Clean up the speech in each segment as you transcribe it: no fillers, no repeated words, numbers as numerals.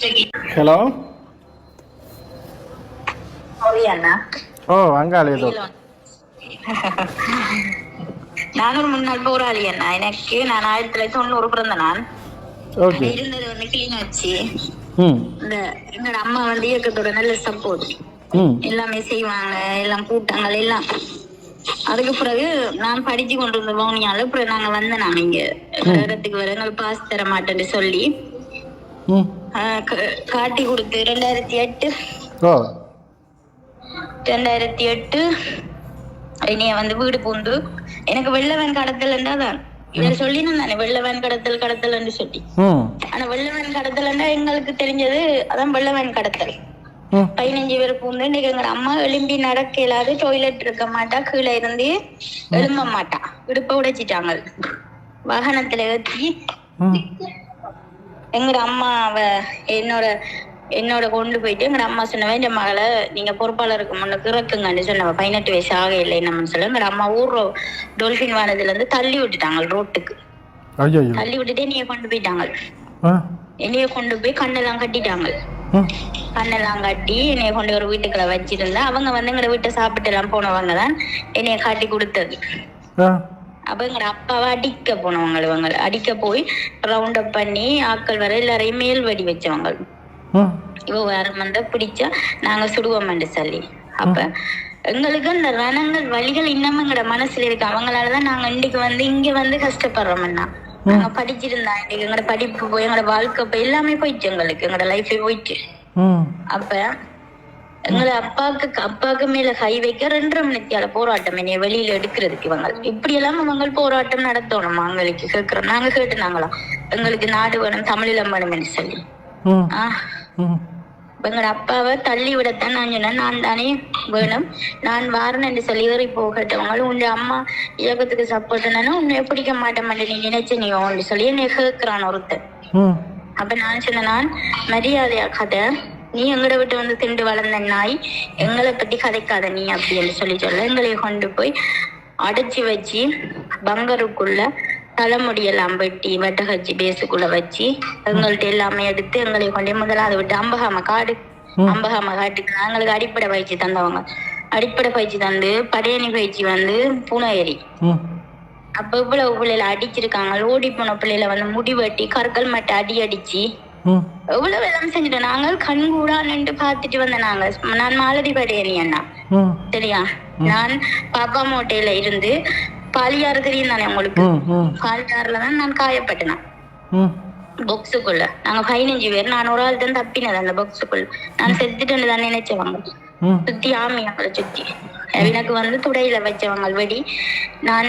Hello. ஓ அங்காள ஏதோ நான் ஒரு முன்னாள் போராளி அண்ணா. எனக்கு நான் 1990 பிறந்த நான் இருந்தது வந்து கிளிநொச்சி. இந்த எங்களோட அம்மா வந்து இயக்கத்தோட நல்ல சப்போர்ட், எல்லாமே செய்வாங்க, எல்லாம் கூட்டங்கள் எல்லாம். அதுக்கு பிறகு நான் படிச்சு கொண்டு இருந்த வவுனியால அப்புறம் நாங்க வந்த நாங்க இங்க இடத்துக்கு வர எங்களுக்கு பாஸ் தர மாட்டேன்னு சொல்லி காட்டி கொடுத்து 2008 என்னைய வந்து வீடு பூந்து எனக்கு வெள்ளவன் கடத்தல் என்றாதான் இதை சொல்லி நான் வெள்ளவன் கடத்தல் சொல்லி. ஆனா வெள்ளவன் கடத்தல் எங்களுக்கு தெரிஞ்சது அதான் வெள்ளவன் கடத்தல். 15 பேர் பூந்து இன்னைக்கு எங்க அம்மா எலும்பி நடக்க இயலாது, டாய்லெட் இருக்க மாட்டா, கீழே இருந்து எழும்ப மாட்டா, இடுப்ப உடைச்சிட்டாங்க, வாகனத்துல ஏற்றி எங்கட அம்மா என்னோட கொண்டு போயிட்டு எங்க அம்மா சொன்னவன் இந்த மகளை நீங்க பொறுப்பாளருக்கு முன்னுக்கு இறக்குங்கன்னு சொன்னவ. 18 வயசு ஆக இல்லை என்னன்னு சொல்ல எங்க அம்மா ஊர் டொல்பின் வானதுல இருந்து தள்ளி விட்டுட்டாங்க ரோட்டுக்கு. தள்ளி விட்டுட்டு என்னைய கொண்டு போயிட்டாங்க. என்னைய கொண்டு போய் கண்ணெல்லாம் கட்டிட்டாங்க. கண்ணெல்லாம் கட்டி என்னைய கொண்டு ஒரு வீட்டுக்குள்ள வச்சிருந்தா அவங்க வந்து எங்க வீட்டை சாப்பிட்டு எல்லாம் போனவங்க தான் என்னைய காட்டி கொடுத்தது. அப்ப எங்க அப்பாவை அடிக்க போனவங்க, இவங்க அடிக்க போய் ரவுண்ட் அப் பண்ணி ஆட்கள் வர எல்லாரையும் மேல் வடி வச்சவங்க. இவ வேற வந்து பிடிச்சா நாங்க சுடுவோம் சொல்லி. அப்ப எங்களுக்கு அந்த ரணங்கள் வழிகள் இன்னமும் எங்கட மனசுல இருக்கு. அவங்களாலதான் நாங்க இன்னைக்கு வந்து இங்க வந்து கஷ்டப்படுறோம்னா. நாங்க படிச்சிருந்தா இன்னைக்கு எங்கட படிப்பு போய் எங்கட வாழ்க்கை போய் எல்லாமே போயிடுச்சு, எங்களுக்கு எங்கட லைஃபே போயிடுச்சு. அப்ப எங்களை அப்பாவுக்கு மேல கை வைக்க 2.5 மணித்தியால போராட்டம் என்னைய வெளியில எடுக்கிறதுக்கு. இவங்க இப்படி எல்லாம் அவங்க போராட்டம் நடத்தணும் அவங்களுக்கு கேட்கிறோம். நாங்க கேட்டுனாங்களாம் எங்களுக்கு நாடு வேணும், தமிழீழம் வேணும்னு சொல்லி. எங்களோட அப்பாவை தள்ளி விடத்தான் நான் சொன்னேன், நான் தானே வேணும், நான் வாரேன்னு சொல்லி ஏறி போகட்டவங்களும் உங்க அம்மா இயக்கத்துக்கு சப்போர்ட் என்னன்னா உன்னை பிடிக்க மாட்டேன் நீ நினைச்சு நீ சொல்லி என்னை கேட்கிறான் ஒருத்தர். அப்ப நான் சொன்னேன், நான் மரியாதையா கதை, நீ எங்கட விட்டு வந்து திண்டு வளர்ந்த நாய், எங்களை பத்தி கதைக்காத நீ அப்படின்னு சொல்ல எங்களை கொண்டு போய் அடைச்சி வச்சு பங்கருக்குள்ள தலைமுடியெல்லாம் வெட்டி வெட்டகச்சி பேசுக்குள்ள வச்சு எங்கள்கிட்ட எல்லாமே எடுத்து எங்களை கொண்டே முதலாவது விட்டு அம்பகாம காட்டுக்கு எங்களுக்கு அடிப்படை பயிற்சி தந்தவங்க. அடிப்படை பயிற்சி தந்து படையணி பயிற்சி வந்து பூனேரி. அப்ப இவ்வளவு பிள்ளைல அடிச்சிருக்காங்க. ஓடி போன பிள்ளைல வந்து முடி வெட்டி கற்கள் மட்டை அடிச்சு எவ்வளவு எல்லாம் செஞ்சுட்டோம். நாங்கள் கண்கூடா நின்று பாத்துட்டு வந்த நாங்க. நான் மாலதி படையணி அண்ணா சரியா. நான் பாப்பா மோட்டையில இருந்து பாலியாறு தெரியும் தானே உங்களுக்கு, பாலியாறுலதான் நான் காயப்பட்டேன் பாக்ஸுக்குள்ள. நாங்க 15 பேர், நான் ஒரு ஆள் தான் தப்பினது அந்த பாக்ஸுக்குள்ள. நான் செத்துட்டு தான் நினைச்சவங்க சுத்தி ஆமி அவங்களை சுத்தி எனக்கு வந்து துடையில வச்சவங்க வெடி. நான்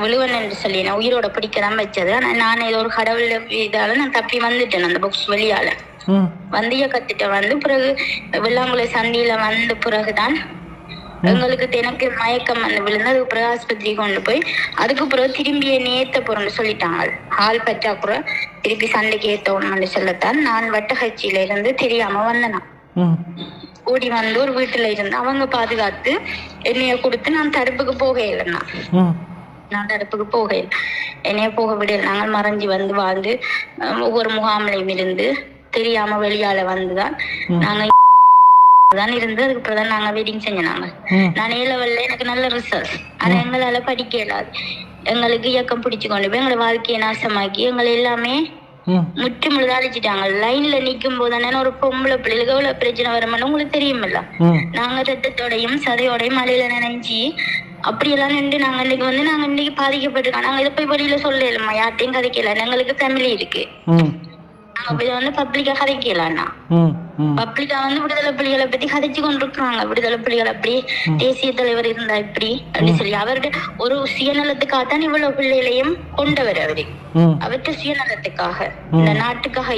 விழுவன் என்று சொல்லி நான் உயிரோட பிடிக்கதான் வச்சது. ஆனா நான் ஏதோ ஒரு கடவுள் இதால நான் தப்பி வந்துட்டேன் அந்த பாக்ஸ் வெளியால வந்திய கத்துட்ட வந்து. பிறகு வெள்ளாங்குளை சந்தியில வந்த பிறகுதான் எங்களுக்கு எனக்கு மயக்கம் வந்து விழுந்து அதுக்கு பிறகு ஆஸ்பத்திரி கொண்டு போய் அதுக்கு பிறகு திரும்பிய நேத்த போறோம்னு சொல்லிட்டாங்க. ஆள் பற்றாக்குறை திருப்பி சண்டைக்கு ஏத்தோம்னு சொல்லத்தான் நான் வட்டகச்சியில இருந்து தெரியாம வந்தேன். ஓடி வந்து ஒரு வீட்டுல இருந்து அவங்க பாதுகாத்து என்னைய கொடுத்து நான் தடுப்புக்கு போக இல்லைன்னா நான் தடுப்புக்கு போக இல்லை, என்னைய போக விடல. நாங்கள் மறைஞ்சு வந்து வாழ்ந்து ஒவ்வொரு முகாமிலையும் இருந்து தெரியாம வெளியால வந்துதான் நாங்க தான் இருந்து அதுக்கு தான் நாங்க வெட்டிங் செஞ்சோம். நான் ஏலவல்ல எனக்கு நல்ல ரிசல்ட். ஆனா எங்களால படிக்க இயலாது. எங்களுக்கு இயக்கம் பிடிச்சு கொண்டு போய் எங்களோட வாழ்க்கையை நாசமாக்கி எங்களை எல்லாமே முற்று முழுதா அழிச்சிட்டாங்க. லைன்ல நிக்கும் போது ஒரு பொம்பளை பிள்ளைகளுக்கு எவ்வளவு பிரச்சனை வருமானு உங்களுக்கு தெரியுமில்ல. நாங்க ரத்தத்தோடையும் சதையோடையும் மலையில நினைச்சு அப்படியெல்லாம் நின்று நாங்க இன்னைக்கு வந்து நாங்க இன்னைக்கு பாதிக்கப்பட்டிருக்கோம். நாங்க இதை போய் வெளியில சொல்ல இல்லம்மா, யார்ட்டையும் கதைக்கல. எங்களுக்கு ஃபேமிலி இருக்கு. இதை வந்து பப்ளிக்கா கதைக்கலாம்னா பப்ளிக்கா வந்து விடுதலை புலிகளை பத்தி கதைச்சு கொண்டிருக்காங்க. விடுதலை புலிகள் அப்படி, தேசிய தலைவர் இருந்தா இப்படி அப்படின்னு சொல்லி அவருடைய ஒரு சுயநலத்துக்காகத்தான் இவ்வளவு பிள்ளைகளையும் கொண்டவர். அவரு அவற்ற சுயநலத்துக்காக, இந்த நாட்டுக்காக,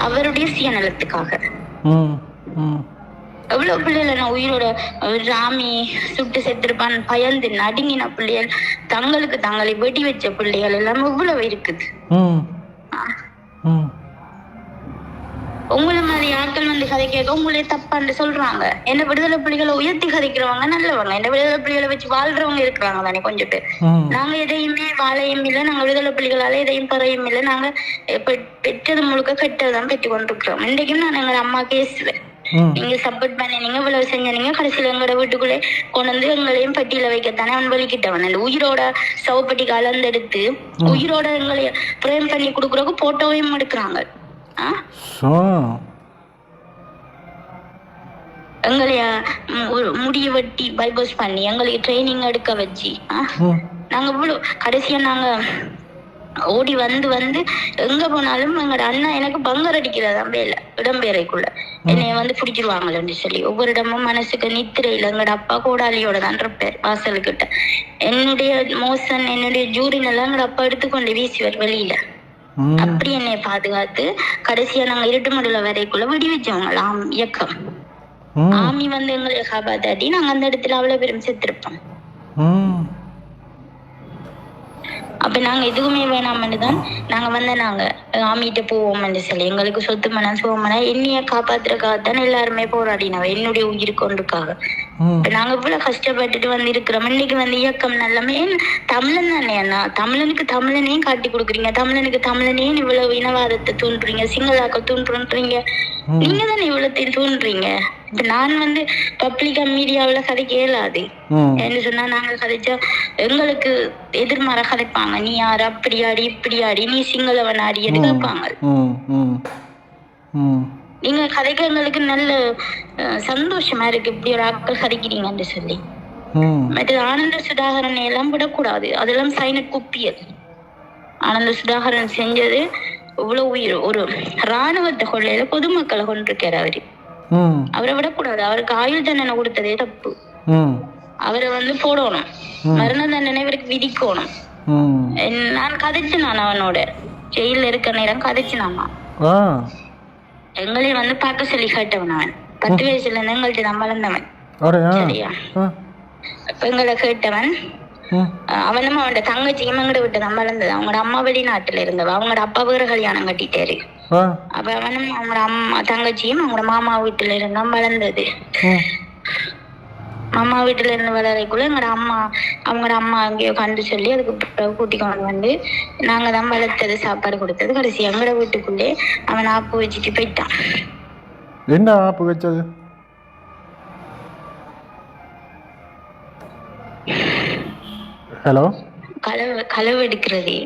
அவருடைய சுயநலத்துக்காக எவ்வளவு பிள்ளைகள் நான் உயிரோட ராமி சுட்டு செத்துருப்பான் பயந்து நடுங்கின பிள்ளைகள், தங்களுக்கு தங்களை வெடி வச்ச பிள்ளைகள் எல்லாம் இவ்வளவு இருக்குது. உங்களை மாதிரி ஆட்கள் வந்து கதை கேட்க உங்களே தப்பான்னு சொல்றாங்க. என்ன விடுதலை புலிகளை உயர்த்தி கதைக்கிறவங்க நல்லவங்க, என்ன விடுதலை புலிகளை வச்சு வாழ்றவங்க இருக்கிறாங்க தானே கொஞ்சம் பேர். நாங்க எதையுமே வாழையும் இல்லை, நாங்க விடுதலை புலிகளால எதையும் பறையும் இல்லை. நாங்க பெற்றது முழுக்க கெட்டதான் பெற்று கொண்டிருக்கிறோம். இன்றைக்கும் நான் எங்க அம்மா கேசுவேன், நீங்க சப்போர்ட் பண்ணீங்க, இவ்வளவு செஞ்சீங்க, கடைசியில எங்களோட வீட்டுக்குள்ளே கொண்டு வந்து எங்களையும் பட்டியல வைக்கத்தானே அவன் வலிக்கிட்டவன். அந்த உயிரோட சவப்பட்டி கலந்தெடுத்து உயிரோட எங்களை பிரேம் பண்ணி கொடுக்குறக்கு போட்டோவையும் எடுக்கிறாங்க. எங்களைய முடிய வெட்டி பைபாஸ் பண்ணி எங்களுக்கு ட்ரைனிங் எடுக்க வச்சு நாங்க இவ்வளவு கடைசியா நாங்க ஓடி வந்து வந்து எங்க போனாலும் எங்களோட அண்ணா எனக்கு பங்கர் அடிக்கிறதா வேலை இடம்பெயரைக்குள்ள என்னைய வந்து பிடிச்சிருவாங்களேன்னு சொல்லி ஒவ்வொரு இடமும் மனசுக்கு நித்திரையில எங்களோட அப்பா கோடாலியோட தான் இருப்பார் வாசலுக்கிட்ட. என்னுடைய மோசன் என்னுடைய ஜூரின் எல்லாம் எங்களோட அப்பா எடுத்துக்கொண்டு வீசுவார் வெளியில. அப்படி என்னை பாதுகாத்து கடைசியா நாங்க இருட்டுமடுல வரைக்குள்ள வெடி வச்சவங்களாம் இயக்கம். ஆமி வந்து எங்களை காப்பாத்தாட்டி நாங்க அந்த இடத்துல அவ்வளவு பேரும் செத்துருப்போம். அப்ப நாங்க எதுவுமே வேணாம்னு தான் நாங்க நாங்க ஆமிட்ட போவோம்னு சொல்லி எங்களுக்கு சொத்து மனம் சுகமனா என்னைய காப்பாத்துறதுக்காகத்தான் எல்லாருமே போராடினவ என்னுடைய உயிருக்கு ஒன்றுக்காக. நாங்க இவ்வளவு கஷ்டப்பட்டுட்டு வந்து இருக்கிறோம். இன்னைக்கு வந்து இயக்கம் நல்லமே தமிழன் தானே அண்ணா, தமிழனுக்கு தமிழனையும் காட்டி கொடுக்குறீங்க, தமிழனுக்கு தமிழனையும் இவ்வளவு இனவாதத்தை தூண்டுறீங்க, சிங்களாக்க தூண்டுறீங்க, நீங்க தானே இவ்வளத்தையும் தூண்டுறீங்க. இப்ப நான் வந்து பப்ளிக்கா மீடியாவில கதைக்க இயலாது என்ன சொன்னா, நாங்க கதைச்சா எங்களுக்கு எதிர்மாற கதைப்பாங்க, நீ யாரு அப்படி ஆடி இப்படி ஆடி நீ சிங்களவன் ஆடி எது கேட்பாங்க. நீங்க கதைக்க எங்களுக்கு நல்ல சந்தோஷமா இருக்கு, இப்படி ஒரு ஆட்கள் கதைக்கிறீங்கன்னு சொல்லி. மற்ற ஆனந்த சுதாகரன் எல்லாம் விடக்கூடாது, அதெல்லாம் சைன குப்பியது. ஆனந்த சுதாகரன் செஞ்சது இவ்வளவு உயிர், ஒரு இராணுவத்தை கொள்ளையில பொதுமக்களை கொண்டிருக்காரு அவரு. அவரை விடக்கூடாது, அவருக்கு ஆயுள் தண்டனை கொடுத்ததே தப்பு. அவரை வந்து போடணும், மரண தண்டனை இவருக்கு விதிக்கணும். நான் கதைச்சு நான் அவனோட ஜெயில இருக்க நேரம் கதைச்சு நானா எங்களையும் வந்து பார்க்க சொல்லி கேட்டவன். அவன் 10 வயசுல இருந்து எங்கள்கிட்ட தான் வளர்ந்தவன். சரியா, எங்களை கேட்டவன். அவனும் அவனோட தங்கச்சியும் எங்கட விட்டு தான் வளர்ந்தது. அவங்களோட அம்மா வெளிநாட்டுல இருந்தவ, அவங்களோட அப்பா வேற கல்யாணம் கட்டிட்டாரு. அப்ப அவனும் அவங்களோட அம்மா தங்கச்சியும் அவங்களோட மாமா வீட்டுல இருந்தா வளர்ந்தது. மாமா வீட்டுல இருந்து வளரைக்குள்ள அவங்களோட அம்மா அங்கேயோ கண்டு சொல்லி அதுக்கு கூட்டி கொண்டு வந்து நாங்க தான் வளர்த்தது, சாப்பாடு கொடுத்தது. கடைசி எங்கட வீட்டுக்குள்ளே அவன் ஆப்பு வச்சுட்டு போயிட்டான். என்ன ஆப்பு வச்சது? ஹலோ, களவு எடுக்கிறது,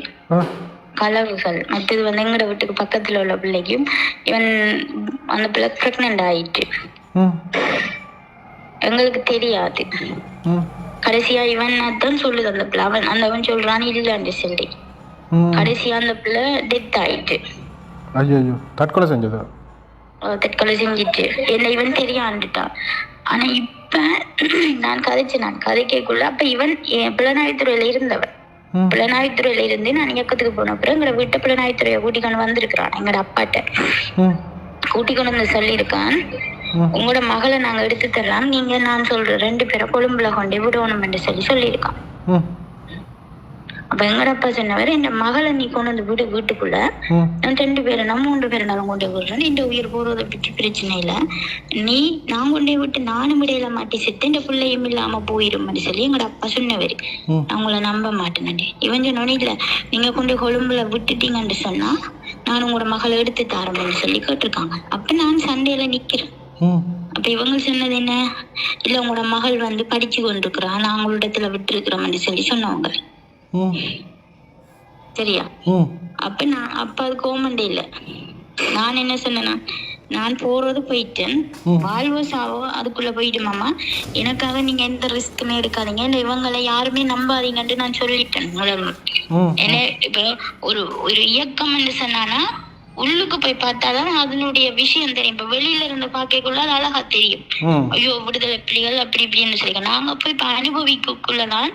களவுகள். மற்றது வந்து எங்கட வீட்டுக்கு பக்கத்துல உள்ள பிள்ளைக்கும் இவன் அந்த பிள்ளை பிரெக்னன்ட் ஆயிட்டு எங்களுக்கு தெரியாது. கடைசியா இவன் தான் சொல்லுது அந்த பிள்ளை, அவன் சொல்றான் இல்லன்னு சொல்லி. கடைசியா அந்த பிள்ளை டெத் ஆயிட்டு. தற்கொலை செஞ்சது, தற்கொலை செஞ்சிட்டு என்ன இவன் தெரியாண்டுட்டான். ஆனா இப்ப நான் கதைக்குள்ள அப்ப இவன் புலனாய்வுத்துறையில இருந்தவன். புலனாய்வுத்துறையில இருந்து நான் இயக்கத்துக்கு போன அப்புறம் எங்கட வீட்டை புலனாய்வுத்துறையை கூட்டிக்கொண்டு வந்திருக்கிறான். எங்கட அப்பாட்ட கூட்டிக்கொண்டு வந்து சொல்லியிருக்கான், உங்களோட மகளை நாங்க எடுத்து தரலாம், நீங்க நான் சொல்றேன் 2 பேரை கொழும்புல கொண்டே விடணும் என்று சொல்லியிருக்கான். அப்ப எங்கட அப்பா சொன்னவர், என் மகளை நீ கொண்டு வந்து விடு வீட்டுக்குள்ள, நான் 2 பேரும் 3 பேரும் கொண்டே விடுறேன், இந்த உயிர் போறதை பற்றி பிரச்சனை இல்லை, நான் கொண்டே விட்டு நானும் இடையில மாட்டி செத்து இந்த பிள்ளையும் இல்லாம போயிரும் சொல்லி எங்கட அப்பா சொன்னவர். நான் உங்களை நம்ப மாட்டேன். இவன் சொன்னோன்னு இல்ல, நீங்க கொண்டு கொழும்புல விட்டுட்டீங்கன்னு சொன்னா நான் உங்களோட மகளை எடுத்து தரேன்னு சொல்லி கேட்டிருக்காங்க. அப்ப நான் சண்டையில நிக்கிறேன். அப்ப இவங்க சொன்னது என்ன, இல்ல உங்களோட மகள் வந்து படிச்சு கொண்டிருக்கிறான், நான் உங்களோட இடத்துல விட்டு இருக்கிறோம்னு சொல்லி சொன்னவங்க. சரியா, அப்ப அது கோமண்டே இல்ல. நான் என்ன சொன்னேன்னா, நான் போறது போயிட்டேன், வாழ்வோ சாவோ அதுக்குள்ள போயிடுமாமா, எனக்காக நீங்க எந்த ரிஸ்க்குமே எடுக்காதீங்க, இந்த இவங்களை யாருமே நம்பாதீங்கன்ட்டு நான் சொல்லிட்டேன். என்ன இப்ப ஒரு இயக்கம் என்று சொன்னானா உள்ளுக்கு போய் பார்த்தாதான் அதனுடைய விஷயம் தெரியும். இப்ப வெளியில இருந்து பாக்கக்குள்ள அது அழகா தெரியும், ஐயோ விடுதலை புலிகள் அப்படி இப்படின்னு சொல்லி. நாங்க போய் இப்ப அனுபவிக்குள்ளதான்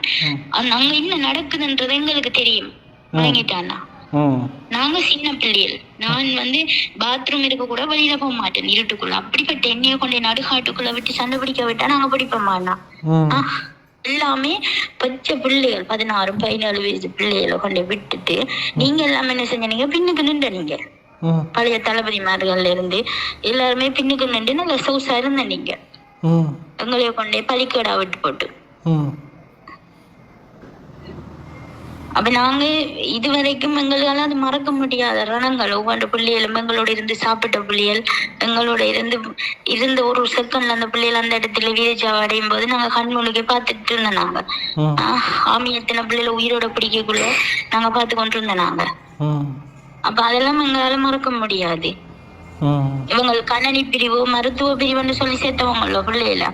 அங்க என்ன நடக்குதுன்றது எங்களுக்கு தெரியும். வழங்கிட்டானா, நாங்க சின்ன பிள்ளைகள், நான் வந்து பாத்ரூம் இருக்க கூட வெளியில போக மாட்டேன் இருட்டுக்குள்ள. அப்படிப்பட்ட எண்ணெயை கொண்டு நடுகாட்டுக்குள்ள விட்டு சண்டை பிடிக்க விட்டா நாங்க பிடிப்போமாண்ணா? எல்லாமே பச்சை பிள்ளைகள், 16 17 வயசு பிள்ளைகளை கொண்டு விட்டுட்டு நீங்க எல்லாமே என்ன செஞ்சீங்க, பின்னுக்கு நின்ற நீங்க ம் பழைய தளபதிமார்கள்ல இருந்து எல்லாருமே பின்னுக்கு நின்று நல்ல சௌசா இருந்த நீங்க ம் எங்களைய கொண்டே பலிக்கடா விட்டு போட்டு. ம் அப்ப நாங்க இதுவரைக்கும் எங்களால அது மறக்க முடியாத ரணங்கள். ஒவ்வொரு பிள்ளைகளும் எங்களோட இருந்து சாப்பிட்ட பிள்ளைகள் எங்களோட இருந்த ஒரு செகண்ட்ல அந்த பிள்ளைகள் அந்த இடத்துல வீரச்சாவை அடையும் போது நாங்க கண்மொழிக்கு பார்த்துட்டு இருந்தோம். நாங்க ஆமியத்தின பிள்ளைகளை உயிரோட பிடிக்கக்குள்ள நாங்க பார்த்து கொண்டு இருந்தோம் நாங்க. அப்ப அதெல்லாம் எங்களால மறக்க முடியாது. இவங்க கணனி பிரிவு மருத்துவ பிரிவுன்னு சொல்லி சேர்த்தவங்களோ பிள்ளைகள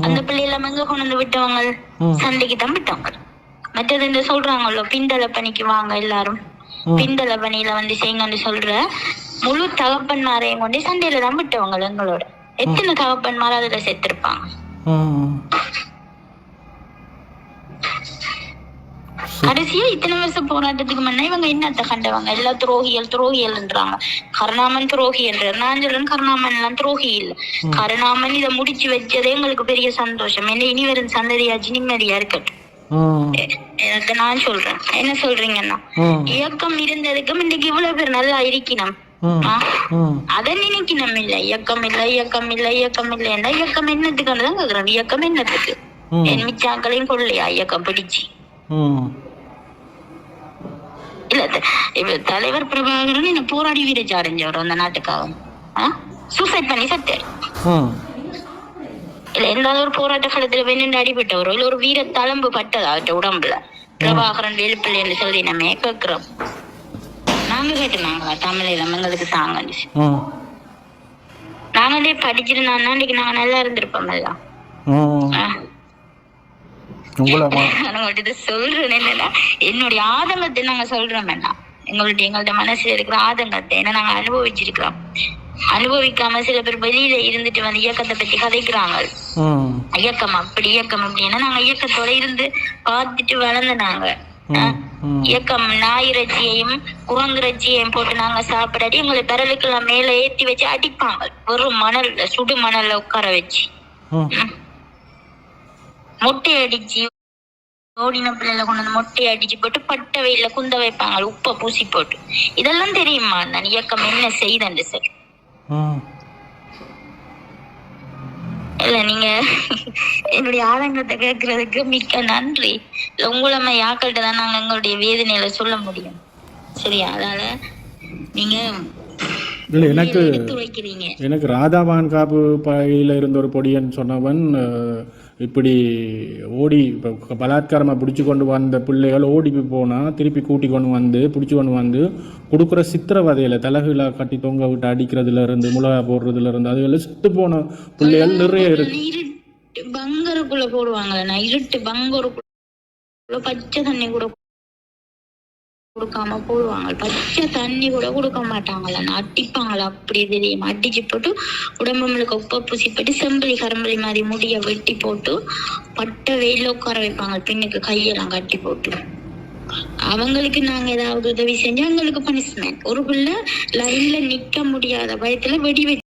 அந்த பிள்ளைகளை எங்க கொண்டு வந்து விட்டவங்க சண்டைக்கு தான் விட்டவங்க. மற்றது இந்த சொல்றாங்களோ பிண்டல பணிக்கு வாங்க எல்லாரும் பிண்டல பணியில வந்து செய்யுங்கன்னு சொல்ற முழு தகப்பன்மாரையும் கொண்டு சண்டையில தான் விட்டவங்க எங்களோட. எத்தனை தகப்பன்மார அதுல சேர்த்திருப்பாங்க. கடைசியா இத்தனை வருஷம் போராட்டத்துக்கு முன்ன இவங்க என்னத்த கண்டவங்க? எல்லா துரோகிகள்ன்றாங்க. கருணாமன் துரோகி என்ற நான் சொல்றேன். கருணாமன் எல்லாம் துரோகி இல்ல. கருணாமன் இதை முடிச்சு வச்சதே எங்களுக்கு பெரிய சந்தோஷம். என்ன இனி வரும் சந்ததியாச்சு நிம்மதியா இருக்கட்டும். எனக்கு நான் சொல்றேன். என்ன சொல்றீங்கன்னா இயக்கம் இருந்ததுக்கும் இன்னைக்கு இவ்வளவு பேர் நல்லா இருக்கணும். அதை நினைக்கணும். இல்ல இயக்கம் இல்ல இயக்கம் இல்ல இயக்கம் இல்லைன்னா இயக்கம் என்னத்துக்குதான் கேக்குறேன். இயக்கம் என்னத்துக்கு? என் மிச்சாக்களையும் கொள்ளையா இயக்கம் பிடிச்சு இல்ல. தலைவர் பிரபாகரன் என்ன போராடி வீரச்சி அடைஞ்சவர் அந்த நாட்டுக்காக சூசைட் பண்ணி சத்தாரு. இல்ல எந்த ஒரு போராட்ட காலத்துல வெண்ணு அடிபட்டவரோ இல்ல ஒரு வீர தளம்பு பட்டதாட்ட உடம்புல பிரபாகரன் வேலுப்பிள்ளைன்னு சொல்லி நம்ம கேட்கிறோம். நாங்க கேட்டுனாங்களா தமிழில எங்களுக்கு தாங்க நாங்களே படிச்சிருந்தோம்னா இன்னைக்கு நாங்க நல்லா இருந்திருப்போம். எல்லாம் உங்கள்கிட்ட சொல்றேன் என்னன்னா என்னுடைய ஆதங்கத்தை நாங்க சொல்றோம் வேண்டாம். எங்கள்ட்ட மனசுல இருக்கிற ஆதங்கத்தை ஏன்னா நாங்க அனுபவிச்சிருக்கிறோம். அனுபவிக்காம சில பேர் வெளியில இருந்துட்டு வந்து இயக்கத்தை பத்தி கதைக்கிறாங்க. இயக்கம் அப்படி இயக்கம் அப்படின்னா நாங்க இயக்கத்தோட இருந்து பார்த்துட்டு வளர்ந்த நாங்க. இயக்கம் நாயிறச்சியையும் குரங்குறச்சியையும் போட்டு நாங்க சாப்பிடாட்டி எங்களை பெரலுக்கெல்லாம் மேல ஏத்தி வச்சு அடிப்பாங்க. வெறும் மணல்ல சுடு மணல்ல உட்கார வச்சு மொட்டை அடிச்சு ஓடின பிள்ளைல கொண்டு வந்து மொட்டையை அடிச்சு போட்டு பட்ட வெயில குந்த வைப்பாங்க உப்பை பூசி போட்டு. இதெல்லாம் தெரியுமா நான் இயக்கம் என்ன செய்தேன் சார்? இல்ல நீங்க என்னுடைய ஆதங்கத்தை கேட்கறதுக்கு மிக்க நன்றி. உங்களமா யாக்கள்கிட்ட தான் நாங்க எங்களுடைய வேதனையில சொல்ல முடியும். சரியா? அதனால நீங்க இல்லை எனக்கு ராதாவான் காப்பு பையில் இருந்த ஒரு பொடியன் சொன்னவன் இப்படி ஓடி இப்போ பலாத்காரமாக பிடிச்சி கொண்டு வந்த பிள்ளைகள் ஓடி போனால் திருப்பி கூட்டி கொண்டு வந்து பிடிச்சி கொண்டு வந்து கொடுக்குற சித்திரவதையில் தலைகளை கட்டி தொங்க விட்டு அடிக்கிறதுலேருந்து மிளகா போடுறதுலேருந்து அதுகளில் செத்து போன பிள்ளைகள் நிறைய இருக்கு. பங்கருக்குள்ள போடுவாங்கல்ல இருட்டு பங்கருக்குள்ள பச்சை தண்ணி கூட கொடுக்காம போடுவாங்க. பச்சை தண்ணி கூட கொடுக்க மாட்டாங்கல்ல அடிப்பாங்களா அப்படி தெரியும். அடிச்சு போட்டு உடம்பு முழுக்க உப்பை பூசி போட்டு செம்பலி கரம்பலி மாதிரி முடிய வெட்டி போட்டு பட்ட வெயில உட்கார வைப்பாங்க. பின்னுக்கு கையெல்லாம் கட்டி போட்டு அவங்களுக்கு நாங்க ஏதாவது உதவி செஞ்சு அவங்களுக்கு பனிஷ்மெண்ட். ஒரு பிள்ளை லைன்ல நிக்க முடியாத பயத்துல வெடி